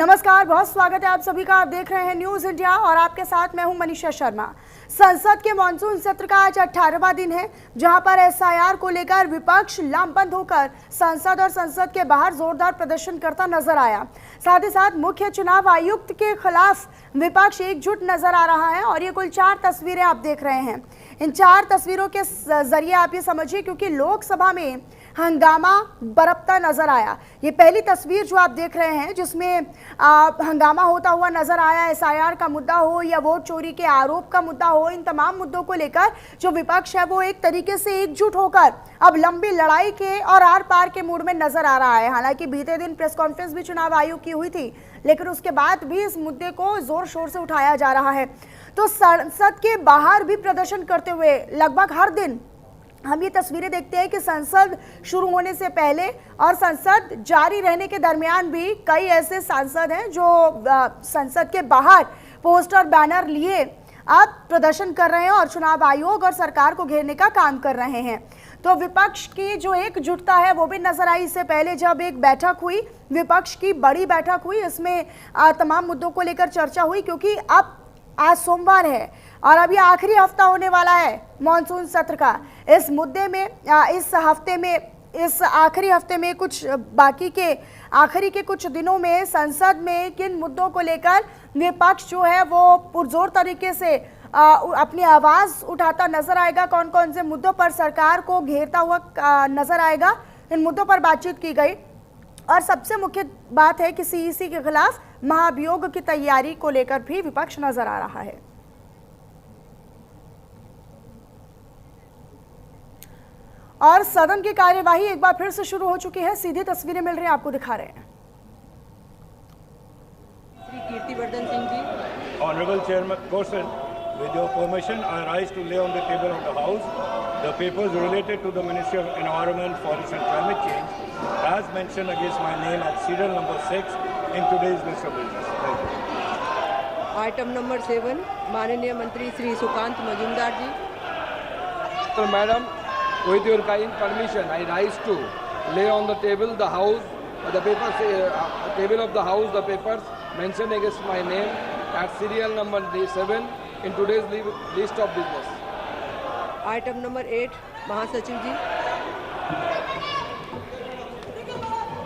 नमस्कार, बहुत स्वागत है आप सभी का। आप देख रहे हैं न्यूज इंडिया और आपके साथ मैं हूं मनीषा शर्मा। संसद के मानसून सत्र का आज 18वां दिन है, जहां पर एसआईआर को लेकर विपक्ष लामबंद होकर संसद और संसद के बाहर जोरदार प्रदर्शन करता नजर आया। साथ ही साथ मुख्य चुनाव आयुक्त के खिलाफ विपक्ष एकजुट नजर आ रहा है और ये कुल 4 तस्वीरें आप देख रहे हैं। इन 4 तस्वीरों के जरिए आप ये समझिए, क्योंकि लोकसभा में हंगामा बरपता नजर आया। ये पहली तस्वीर जो आप देख रहे हैं, जिसमें हंगामा होता हुआ नजर आया। एसआईआर का मुद्दा हो या वोट चोरी के आरोप का मुद्दा हो, इन तमाम मुद्दों को लेकर जो विपक्ष है वो एक तरीके से एकजुट होकर अब लंबी लड़ाई के और आर पार के मूड में नजर आ रहा है। हालांकि बीते दिन प्रेस कॉन्फ्रेंस भी चुनाव आयोग की हुई थी, लेकिन उसके बाद भी इस मुद्दे को जोर शोर से उठाया जा रहा है। तो संसद के बाहर भी प्रदर्शन करते हुए लगभग हर दिन हम ये तस्वीरें देखते हैं कि संसद शुरू होने से पहले और संसद जारी रहने के दरमियान भी कई ऐसे सांसद हैं जो संसद के बाहर पोस्टर बैनर लिए अब प्रदर्शन कर रहे हैं और चुनाव आयोग और सरकार को घेरने का काम कर रहे हैं। तो विपक्ष की जो एकजुटता है वो भी नजर आई। इससे पहले जब एक बैठक हुई, विपक्ष की बड़ी बैठक हुई, इसमें तमाम मुद्दों को लेकर चर्चा हुई, क्योंकि अब आज सोमवार है और अभी आखिरी हफ्ता होने वाला है मॉनसून सत्र का। इस मुद्दे में इस आखिरी हफ्ते में कुछ बाकी के आखिरी के कुछ दिनों में संसद में किन मुद्दों को लेकर विपक्ष जो है वो पुरजोर तरीके से अपनी आवाज उठाता नजर आएगा, कौन कौन से मुद्दों पर सरकार को घेरता हुआ नजर आएगा, इन मुद्दों पर बातचीत की गई। और सबसे मुख्य बात है कि सीईसी के खिलाफ महाभियोग की तैयारी को लेकर भी विपक्ष नजर आ रहा है। और सदन की कार्यवाही एक बार फिर से शुरू हो चुकी है। सीधी तस्वीरें मिल रही हैं, आपको दिखा रहे हैं। Shri Kirtivardhan Singh ji. Honorable Chairperson, with your permission, I rise to lay on the table of the House the papers related to the Ministry of Environment, Forest and Climate Change, as mentioned against my name at serial number 6 in today's list of business. Thank you. Item number 7, माननीय मंत्री श्री सुकांत मजूमदार जी। So, Madam, with your kind permission, I rise to lay on the table the House, the papers, table of the House, the papers mentioned against my name at serial number 7 in today's list of business. Item number 8, महासचिव जी।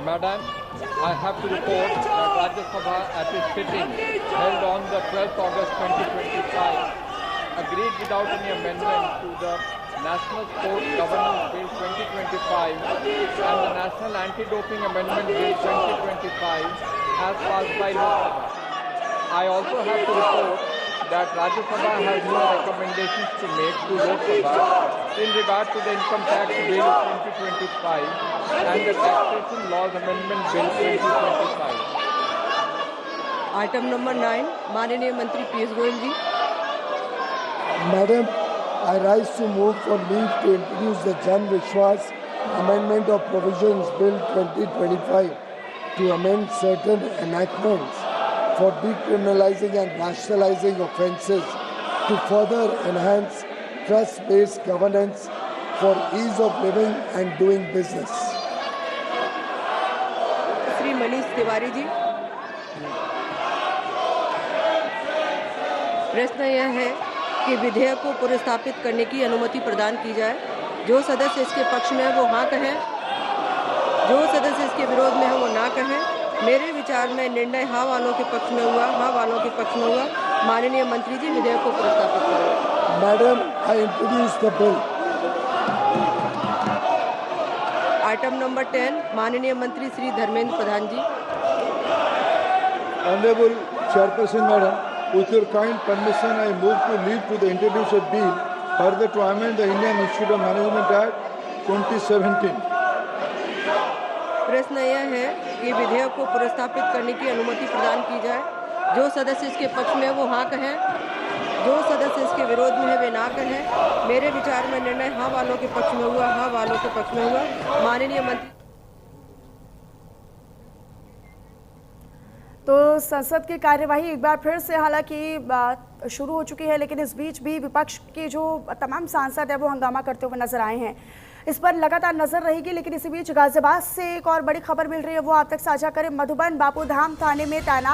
Madam, I have to report that Rajya Sabha at its sitting held on the 12th August 2025 agreed without any amendment to the National Sport Governance Bill 2025 and the National Anti-Doping Amendment Bill 2025 as passed by Lok Sabha. I also have to report that Rajya Sabha has no recommendations to make to Lok Sabha in regard to the Income Tax Bill 2025 and the Taxation Laws Amendment Bill 2025. Item number 9, माननीय मंत्री पीयूष गोयल जी। Madam, I rise to move for leave to introduce the Jan Vishwas Amendment of Provisions Bill 2025 to amend certain enactments for decriminalizing and rationalizing offences to further enhance trust-based governance for ease of living and doing business. Shri Manish Tiwari ji. प्रश्न यह है कि विधेयक को पुनर्स्थापित करने की अनुमति प्रदान की जाए। जो सदस्य इसके पक्ष में है वो हाँ कहें, जो सदस्य इसके विरोध में है वो ना कहें। मेरे विचार में निर्णय हाँ वालों के पक्ष में हुआ, हाँ वालों के पक्ष में हुआ। माननीय मंत्री जी, विधेयक को पुनर्स्थापित करें। Madam, I introduce the bill. Item number 10, माननीय मंत्री श्री धर्मेंद्र प्रधान जी। Honorable Chairperson, Madam, with your kind permission, I move to leave to the introduce a bill further to amend the Indian Institute of Management Act 2017. प्रश्न यह है कि विधेयक को पुनर्स्थापित करने की अनुमति प्रदान की जाए। जो सदस्य इसके पक्ष में है वो हाँ कहें, जो सदस्य इसके विरोध में है वे ना कहें। मेरे विचार में निर्णय हाँ वालों के पक्ष में हुआ, हाँ वालों के पक्ष में हुआ। माननीय मंत्री। तो संसद की कार्यवाही एक बार फिर से हालांकि शुरू हो चुकी है, लेकिन इस बीच भी विपक्ष के जो तमाम सांसद है वो हंगामा करते हुए नजर आए हैं। इस पर लगातार नजर रहेगी। लेकिन इसी बीच गाजियाबाद से एक और बड़ी खबर मिल रही है, वो आप तक साझा करें। मधुबन बापूधाम थाने में तैनात